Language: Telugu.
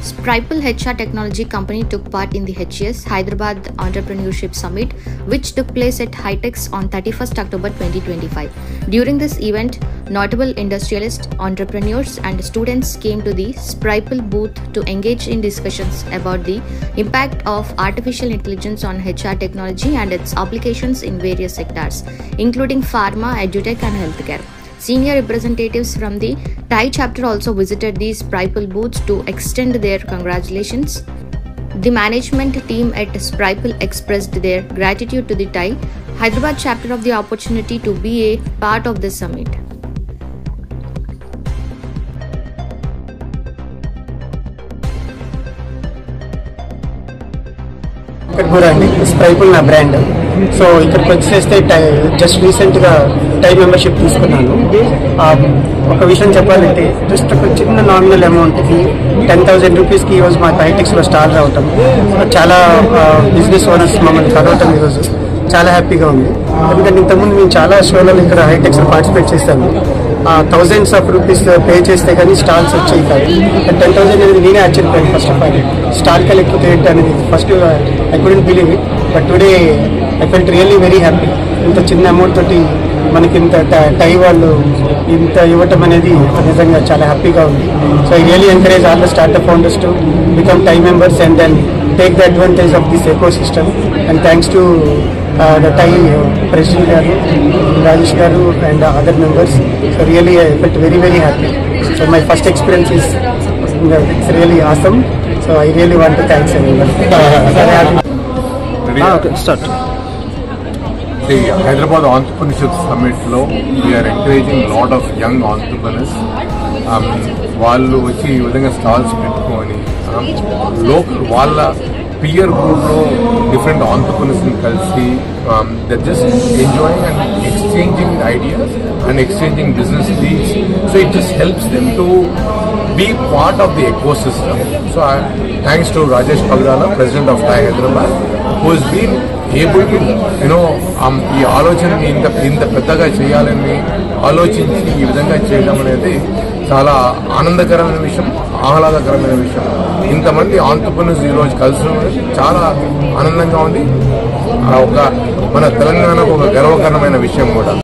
Spripal HR Technology Company took part in the HES Hyderabad Entrepreneurship Summit, which took place at HITEX on 31st October 2025. During this event, notable industrialists, entrepreneurs, and students came to the Spripal booth to engage in discussions about the impact of artificial intelligence on HR technology and its applications in various sectors, including pharma, edutech, and healthcare. Senior representatives from the TIE chapter also visited the Spripal booths to extend their congratulations. The management team at Spripal expressed their gratitude to the TIE Hyderabad chapter of the opportunity to be a part of this summit. Spripal na brand. So ఇక్కడికి వచ్చేస్తే జస్ట్ రీసెంట్గా టై మెంబర్షిప్ తీసుకున్నాను. ఒక విషయం చెప్పాలంటే జస్ట్ ఒక చిన్న నామినల్ అమౌంట్కి 10,000 రూపీస్కి ఈరోజు మా హైటెక్స్లో స్టార్ రావటం, చాలా బిజినెస్ ఓనర్స్ మమ్మల్ని కలవటం ఈరోజు చాలా హ్యాపీగా ఉంది. ఎందుకంటే ఇంతకుముందు మేము చాలా షోలలో ఇక్కడ హైటెక్స్లో పార్టిసిపేట్ చేస్తాము. థౌజండ్స్ ఆఫ్ రూపీస్ పే చేస్తే కానీ స్టాల్స్ వచ్చాయి కాదు. 10,000 అనేది నేనే ఆశ్చర్యపోయాను. ఫస్ట్ ఆఫ్ ఆల్ స్టాల్ లేకపోతే ఏంటి అనేది first I couldn't believe it, but today I felt really very happy. ఇంత చిన్న అమౌంట్ తోటి మనకి ఇంత టై వాళ్ళు ఇంత ఇవ్వటం అనేది నిజంగా చాలా హ్యాపీగా ఉంది. So I really encourage all the startup founders to become TiE members and then take the advantage of this eco system. And thanks to the TIE President Garu, Rajesh Garu and other members. So really I felt very happy. So my first experience is it's really awesome. So I really want to thank everyone. Okay, start. The Hyderabad Entrepreneurship Summit lo we are encouraging a lot of young entrepreneurs. వాళ్ళు వచ్చి ఈ విధంగా స్టాల్స్ పెట్టుకొని లోకల్ వాళ్ళ పియర్ గ్రూప్లో డిఫరెంట్ ఆంటర్ప్రెన్యూర్స్ని కలిసి they just enjoying and exchanging ideas and exchanging business leads. So it just helps them to be part of the ecosystem. So thanks to Rajesh Pagdala, President of TIE Hyderabad, who has been able to ఈ ఆలోచనని ఇంత పెద్దగా చేయాలని ఆలోచించి ఈ విధంగా చేయడం అనేది చాలా ఆనందకరమైన విషయం, ఆహ్లాదకరమైన విషయం. ఇంతమంది ఆంటర్ప్రెన్యూర్స్ ఈరోజు కలిసి చాలా ఆనందంగా ఉంది. మన తెలంగాణకు ఒక గర్వకారణమైన విషయం కూడా.